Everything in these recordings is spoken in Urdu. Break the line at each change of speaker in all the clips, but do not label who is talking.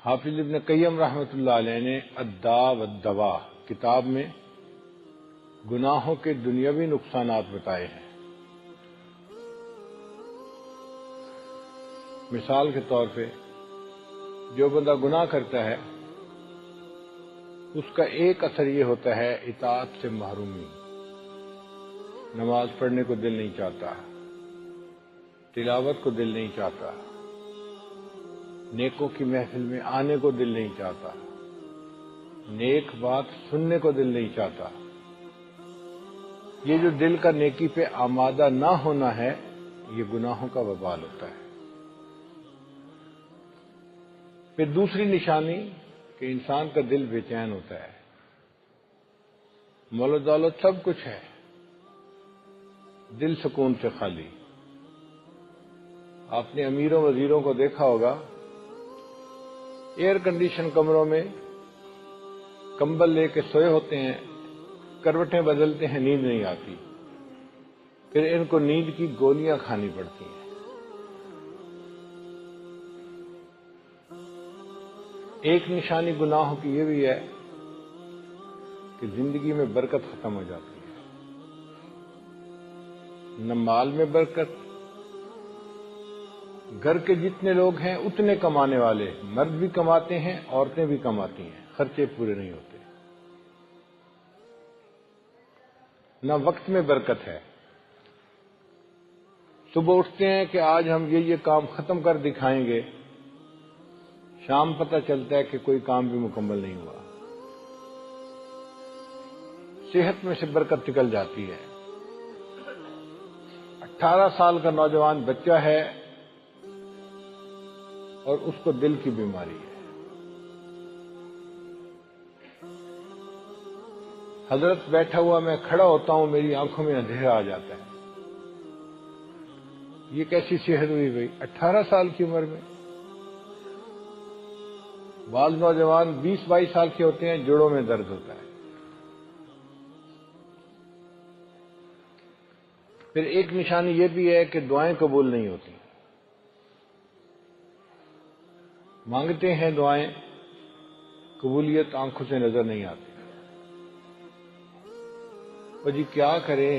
حافظ ابن قیم رحمۃ اللہ علیہ نے الداء والدواء کتاب میں گناہوں کے دنیاوی نقصانات بتائے ہیں۔ مثال کے طور پہ جو بندہ گناہ کرتا ہے اس کا ایک اثر یہ ہوتا ہے اطاعت سے محرومی، نماز پڑھنے کو دل نہیں چاہتا، تلاوت کو دل نہیں چاہتا، نیکوں کی محفل میں آنے کو دل نہیں چاہتا، نیک بات سننے کو دل نہیں چاہتا۔ یہ جو دل کا نیکی پہ آمادہ نہ ہونا ہے یہ گناہوں کا وبال ہوتا ہے۔ پھر دوسری نشانی کہ انسان کا دل بے چین ہوتا ہے، مال و دولت سب کچھ ہے، دل سکون سے خالی۔ آپ نے امیروں وزیروں کو دیکھا ہوگا ایئر کنڈیشن کمروں میں کمبل لے کے سوئے ہوتے ہیں، کروٹیں بدلتے ہیں، نیند نہیں آتی، پھر ان کو نیند کی گولیاں کھانی پڑتی ہیں۔ ایک نشانی گناہوں کی یہ بھی ہے کہ زندگی میں برکت ختم ہو جاتی ہے، نہ مال میں برکت، گھر کے جتنے لوگ ہیں اتنے کمانے والے، مرد بھی کماتے ہیں عورتیں بھی کماتی ہیں، خرچے پورے نہیں ہوتے، نہ وقت میں برکت ہے۔ صبح اٹھتے ہیں کہ آج ہم یہ کام ختم کر دکھائیں گے، شام پتہ چلتا ہے کہ کوئی کام بھی مکمل نہیں ہوا۔ صحت میں سے برکت نکل جاتی ہے۔ 18 سال کا نوجوان بچہ ہے اور اس کو دل کی بیماری ہے۔ حضرت بیٹھا ہوا میں کھڑا ہوتا ہوں، میری آنکھوں میں اندھیرا آ جاتا ہے۔ یہ کیسی صحت ہوئی بھائی 18 سال کی عمر میں؟ بعض نوجوان 20-22 سال کے ہوتے ہیں، جوڑوں میں درد ہوتا ہے۔ پھر ایک نشانی یہ بھی ہے کہ دعائیں قبول نہیں ہوتی، مانگتے ہیں دعائیں، قبولیت آنکھوں سے نظر نہیں آتی۔ اور جی کیا کریں،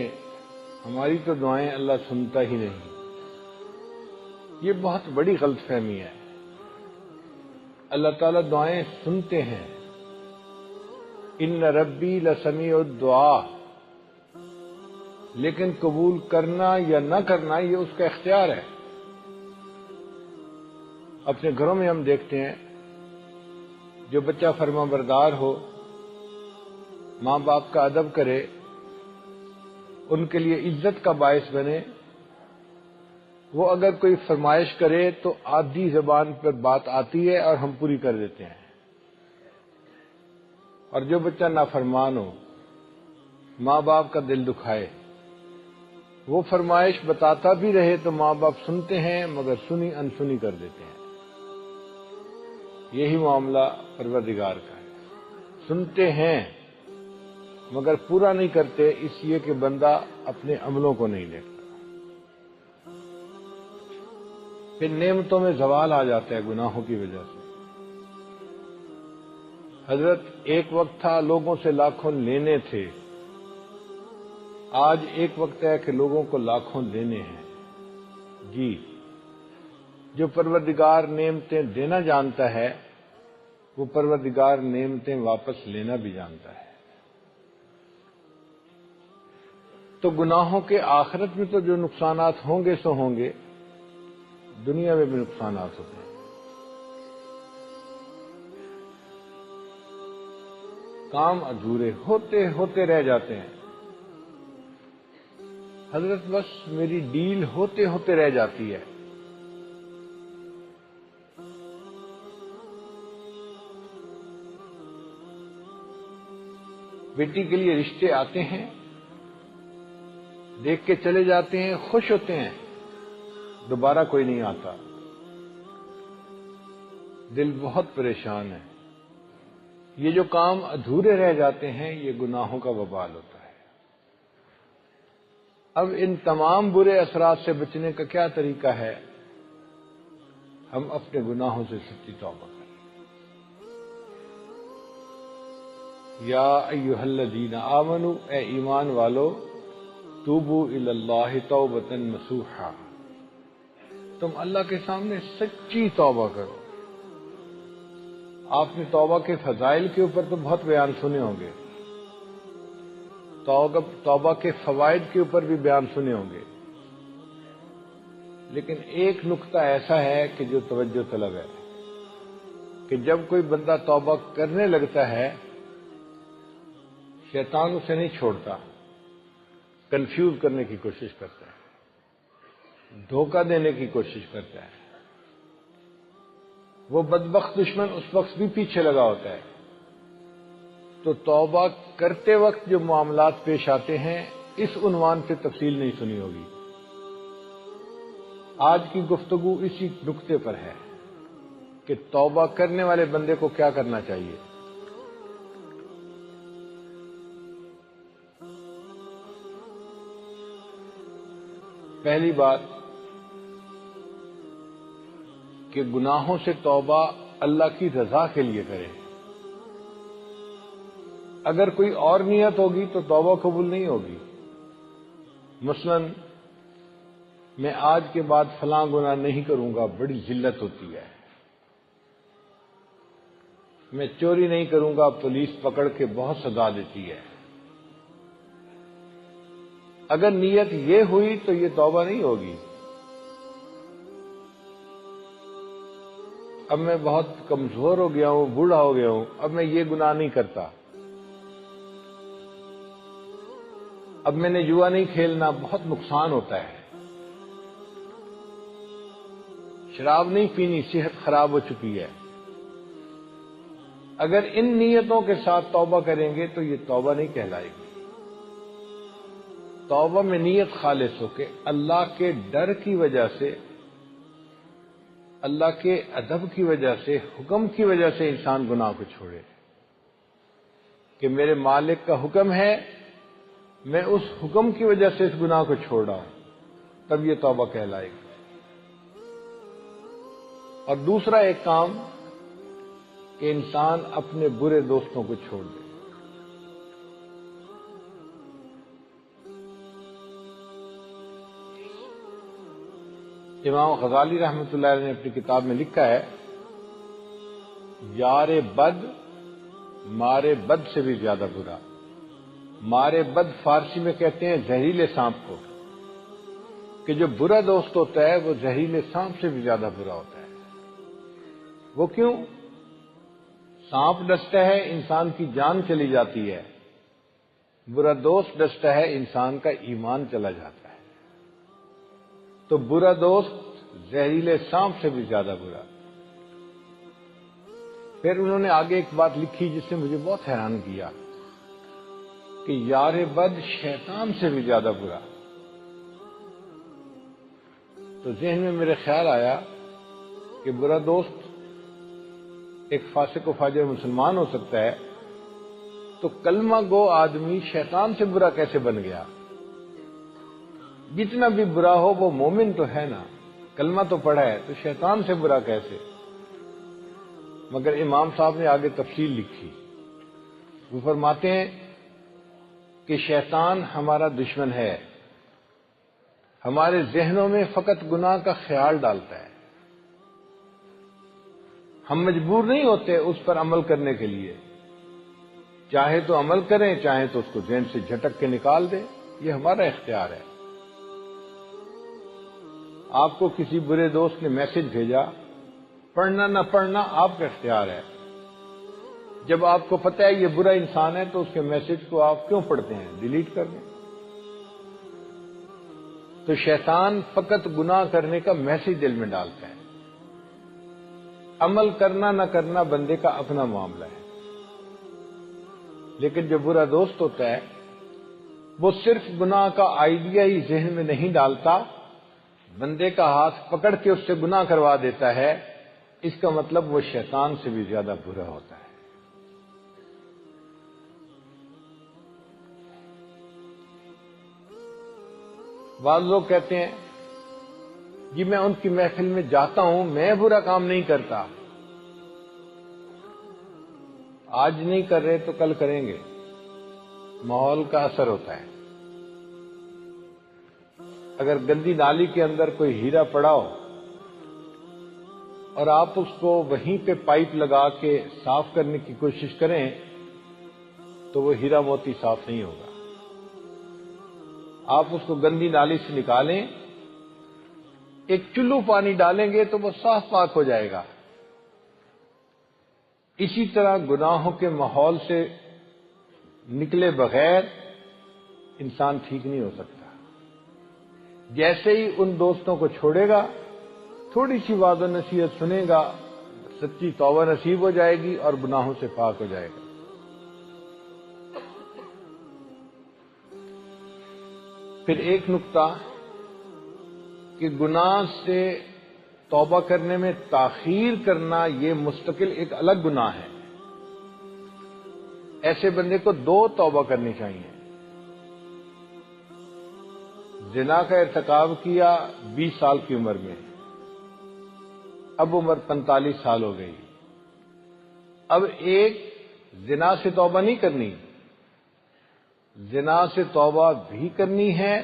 ہماری تو دعائیں اللہ سنتا ہی نہیں۔ یہ بہت بڑی غلط فہمی ہے۔ اللہ تعالیٰ دعائیں سنتے ہیں، ان ربی لسمیع الدعاء، لیکن قبول کرنا یا نہ کرنا یہ اس کا اختیار ہے۔ اپنے گھروں میں ہم دیکھتے ہیں جو بچہ فرما بردار ہو، ماں باپ کا ادب کرے، ان کے لیے عزت کا باعث بنے، وہ اگر کوئی فرمائش کرے تو آدھی زبان پر بات آتی ہے اور ہم پوری کر دیتے ہیں، اور جو بچہ نافرمان ہو، ماں باپ کا دل دکھائے، وہ فرمائش بتاتا بھی رہے تو ماں باپ سنتے ہیں مگر سنی انسنی کر دیتے ہیں۔ یہی معاملہ پروردگار کا ہے، سنتے ہیں مگر پورا نہیں کرتے، اس لیے کہ بندہ اپنے عملوں کو نہیں دیکھتا۔ پھر نعمتوں میں زوال آ جاتا ہے گناہوں کی وجہ سے۔ حضرت ایک وقت تھا لوگوں سے لاکھوں لینے تھے، آج ایک وقت ہے کہ لوگوں کو لاکھوں دینے ہیں۔ جی جو پروردگار نعمتیں دینا جانتا ہے وہ پروردگار نعمتیں واپس لینا بھی جانتا ہے۔ تو گناہوں کے آخرت میں تو جو نقصانات ہوں گے سو ہوں گے، دنیا میں بھی نقصانات ہوتے ہیں۔ کام ادھورے ہوتے ہوتے رہ جاتے ہیں۔ حضرت بس میری ڈیل ہوتے ہوتے رہ جاتی ہے۔ بیٹی کے لیے رشتے آتے ہیں، دیکھ کے چلے جاتے ہیں، خوش ہوتے ہیں، دوبارہ کوئی نہیں آتا، دل بہت پریشان ہے۔ یہ جو کام ادھورے رہ جاتے ہیں یہ گناہوں کا وبال ہوتا ہے۔ اب ان تمام برے اثرات سے بچنے کا کیا طریقہ ہے؟ ہم اپنے گناہوں سے سچی توبہ کریں۔ یا ایھا الذین آمنوا، اے ایمان والو، توبوا الی اللہ توبۃ نصوحا، تم اللہ کے سامنے سچی توبہ کرو۔ آپ نے توبہ کے فضائل کے اوپر تو بہت بیان سنے ہوں گے، توبہ کے فوائد کے اوپر بھی بیان سنے ہوں گے، لیکن ایک نقطہ ایسا ہے کہ جو توجہ طلب ہے کہ جب کوئی بندہ توبہ کرنے لگتا ہے، شیطان اسے نہیں چھوڑتا، کنفیوز کرنے کی کوشش کرتا ہے، دھوکہ دینے کی کوشش کرتا ہے۔ وہ بدبخت دشمن اس وقت بھی پیچھے لگا ہوتا ہے۔ تو توبہ کرتے وقت جو معاملات پیش آتے ہیں، اس عنوان پہ تفصیل نہیں سنی ہوگی۔ آج کی گفتگو اسی نقطے پر ہے کہ توبہ کرنے والے بندے کو کیا کرنا چاہیے۔ پہلی بات کہ گناہوں سے توبہ اللہ کی رضا کے لیے کرے۔ اگر کوئی اور نیت ہوگی تو توبہ قبول نہیں ہوگی۔ مثلا میں آج کے بعد فلاں گناہ نہیں کروں گا، بڑی ذلت ہوتی ہے۔ میں چوری نہیں کروں گا، پولیس پکڑ کے بہت سزا دیتی ہے۔ اگر نیت یہ ہوئی تو یہ توبہ نہیں ہوگی۔ اب میں بہت کمزور ہو گیا ہوں، بوڑھا ہو گیا ہوں، اب میں یہ گناہ نہیں کرتا، اب میں نے جوا نہیں کھیلنا، بہت نقصان ہوتا ہے، شراب نہیں پینی، صحت خراب ہو چکی ہے۔ اگر ان نیتوں کے ساتھ توبہ کریں گے تو یہ توبہ نہیں کہلائے گی۔ توبہ میں نیت خالص ہو کے اللہ کے ڈر کی وجہ سے، اللہ کے ادب کی وجہ سے، حکم کی وجہ سے انسان گناہ کو چھوڑے کہ میرے مالک کا حکم ہے، میں اس حکم کی وجہ سے اس گناہ کو چھوڑ رہا ہوں، تب یہ توبہ کہلائے گی۔ اور دوسرا ایک کام کہ انسان اپنے برے دوستوں کو چھوڑ دے۔ امام غزالی رحمۃ اللہ علیہ نے اپنی کتاب میں لکھا ہے، یار بد مارے بد سے بھی زیادہ برا۔ مارے بد فارسی میں کہتے ہیں زہریلے سانپ کو، کہ جو برا دوست ہوتا ہے وہ زہریلے سانپ سے بھی زیادہ برا ہوتا ہے۔ وہ کیوں؟ سانپ ڈستا ہے، انسان کی جان چلی جاتی ہے، برا دوست ڈستا ہے، انسان کا ایمان چلا جاتا ہے۔ تو برا دوست زہریلے سانپ سے بھی زیادہ برا۔ پھر انہوں نے آگے ایک بات لکھی جس نے مجھے بہت حیران کیا کہ یار بد شیطان سے بھی زیادہ برا۔ تو ذہن میں میرے خیال آیا کہ برا دوست ایک فاسق و فاجر مسلمان ہو سکتا ہے، تو کلمہ گو آدمی شیطان سے برا کیسے بن گیا؟ جتنا بھی برا ہو وہ مومن تو ہے نا، کلمہ تو پڑھا ہے، تو شیطان سے برا کیسے؟ مگر امام صاحب نے آگے تفصیل لکھی۔ وہ فرماتے ہیں کہ شیطان ہمارا دشمن ہے، ہمارے ذہنوں میں فقط گناہ کا خیال ڈالتا ہے، ہم مجبور نہیں ہوتے اس پر عمل کرنے کے لیے، چاہے تو عمل کریں، چاہے تو اس کو ذہن سے جھٹک کے نکال دیں، یہ ہمارا اختیار ہے۔ آپ کو کسی برے دوست نے میسج بھیجا، پڑھنا نہ پڑھنا آپ کا اختیار ہے۔ جب آپ کو پتہ ہے یہ برا انسان ہے تو اس کے میسج کو آپ کیوں پڑھتے ہیں؟ ڈیلیٹ کر دیں۔ تو شیطان فقط گناہ کرنے کا میسج دل میں ڈالتا ہے، عمل کرنا نہ کرنا بندے کا اپنا معاملہ ہے۔ لیکن جو برا دوست ہوتا ہے وہ صرف گناہ کا آئیڈیا ہی ذہن میں نہیں ڈالتا، بندے کا ہاتھ پکڑ کے اس سے گناہ کروا دیتا ہے، اس کا مطلب وہ شیطان سے بھی زیادہ برا ہوتا ہے۔ بعض لوگ کہتے ہیں جی میں ان کی محفل میں جاتا ہوں، میں برا کام نہیں کرتا، آج نہیں کر رہے تو کل کریں گے، ماحول کا اثر ہوتا ہے۔ اگر گندی نالی کے اندر کوئی ہیرا پڑا ہو اور آپ اس کو وہیں پہ پائپ لگا کے صاف کرنے کی کوشش کریں تو وہ ہیرا موتی صاف نہیں ہوگا۔ آپ اس کو گندی نالی سے نکالیں، ایک چلو پانی ڈالیں گے تو وہ صاف پاک ہو جائے گا۔ اسی طرح گناہوں کے ماحول سے نکلے بغیر انسان ٹھیک نہیں ہو سکتا۔ جیسے ہی ان دوستوں کو چھوڑے گا، تھوڑی سی وعظ و نصیحت سنے گا، سچی توبہ نصیب ہو جائے گی اور گناہوں سے پاک ہو جائے گا۔ پھر ایک نقطہ کہ گناہ سے توبہ کرنے میں تاخیر کرنا یہ مستقل ایک الگ گناہ ہے۔ ایسے بندے کو 2 توبہ کرنی چاہیے۔ زنا کا ارتکاب کیا 20 سال کی عمر میں، اب عمر 45 سال ہو گئی۔ اب ایک زنا سے توبہ نہیں کرنی، زنا سے توبہ بھی کرنی ہے،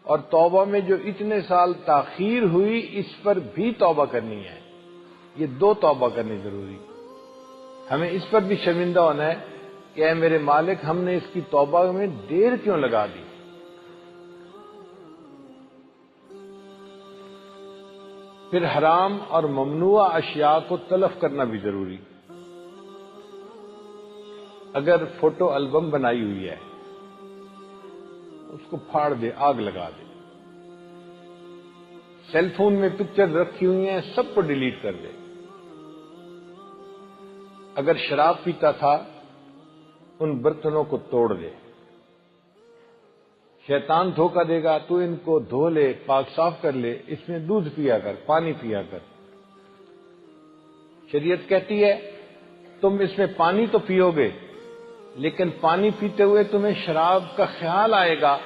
اور توبہ میں جو اتنے سال تاخیر ہوئی اس پر بھی توبہ کرنی ہے۔ یہ 2 توبہ کرنی ضروری۔ ہمیں اس پر بھی شرمندہ ہونا ہے کہ اے میرے مالک، ہم نے اس کی توبہ میں دیر کیوں لگا دی۔ پھر حرام اور ممنوع اشیاء کو تلف کرنا بھی ضروری۔ اگر فوٹو البم بنائی ہوئی ہے اس کو پھاڑ دے، آگ لگا دے۔ سیل فون میں پکچر رکھی ہوئی ہیں سب کو ڈیلیٹ کر دے۔ اگر شراب پیتا تھا ان برتنوں کو توڑ دے۔ شیطان دھوکہ دے گا، تو ان کو دھو لے، پاک صاف کر لے، اس میں دودھ پیا کر، پانی پیا کر۔ شریعت کہتی ہے تم اس میں پانی تو پیو گے، لیکن پانی پیتے ہوئے تمہیں شراب کا خیال آئے گا،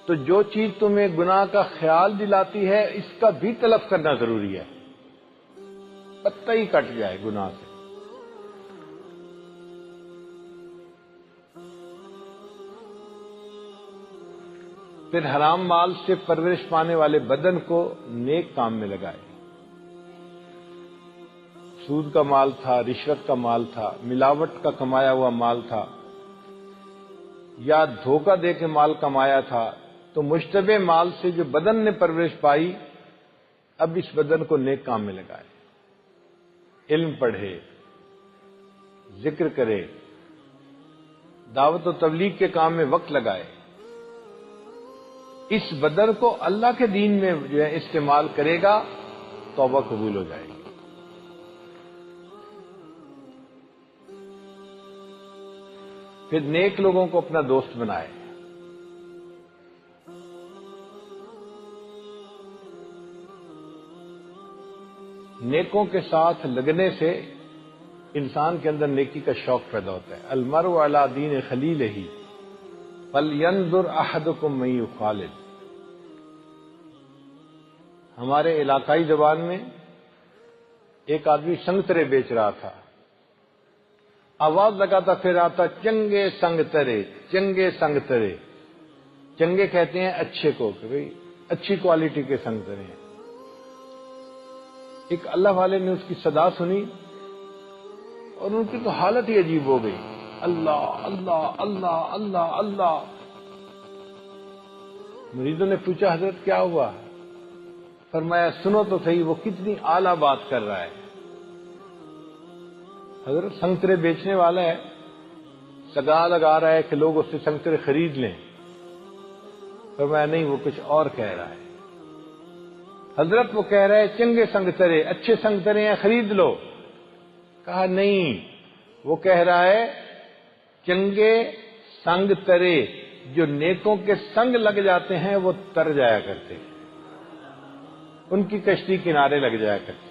تو جو چیز تمہیں گناہ کا خیال دلاتی ہے اس کا بھی تلف کرنا ضروری ہے، پتہ ہی کٹ جائے گناہ سے۔ پھر حرام مال سے پرورش پانے والے بدن کو نیک کام میں لگائے۔ سود کا مال تھا، رشوت کا مال تھا، ملاوٹ کا کمایا ہوا مال تھا، یا دھوکہ دے کے مال کمایا تھا، تو مشتبہ مال سے جو بدن نے پرورش پائی اب اس بدن کو نیک کام میں لگائے۔ علم پڑھے، ذکر کرے، دعوت و تبلیغ کے کام میں وقت لگائے۔ اس بدن کو اللہ کے دین میں جو ہے استعمال کرے گا، توبہ قبول ہو جائے گی۔ پھر نیک لوگوں کو اپنا دوست بنائے۔ نیکوں کے ساتھ لگنے سے انسان کے اندر نیکی کا شوق پیدا ہوتا ہے۔ المرء علی دین خلیلہ فلینظر احدکم من یخالط۔ ہمارے علاقائی زبان میں ایک آدمی سنگترے بیچ رہا تھا، آواز لگاتا پھر آتا چنگے سنگترے، چنگے سنگترے۔ چنگے کہتے ہیں اچھے کو، کہ بھئی اچھی کوالٹی کے سنگترے ہیں۔ ایک اللہ والے نے اس کی صدا سنی اور ان کی تو حالت ہی عجیب ہو گئی، اللہ اللہ اللہ اللہ اللہ۔ مریدوں نے پوچھا حضرت کیا ہوا؟ فرمایا سنو تو صحیح وہ کتنی اعلیٰ بات کر رہا ہے۔ حضرت سنگترے بیچنے والا ہے، سگا لگا رہا ہے کہ لوگ اس سے سنگترے خرید لیں۔ فرمایا نہیں، وہ کچھ اور کہہ رہا ہے۔ حضرت وہ کہہ رہا ہے چنگے سنگترے، اچھے سنگترے ہیں، خرید لو۔ کہا نہیں، وہ کہہ رہا ہے چنگے سنگترے، جو نیکوں کے سنگ لگ جاتے ہیں وہ تر جایا کرتے ہیں، ان کی کشتی کنارے لگ جایا کرتی۔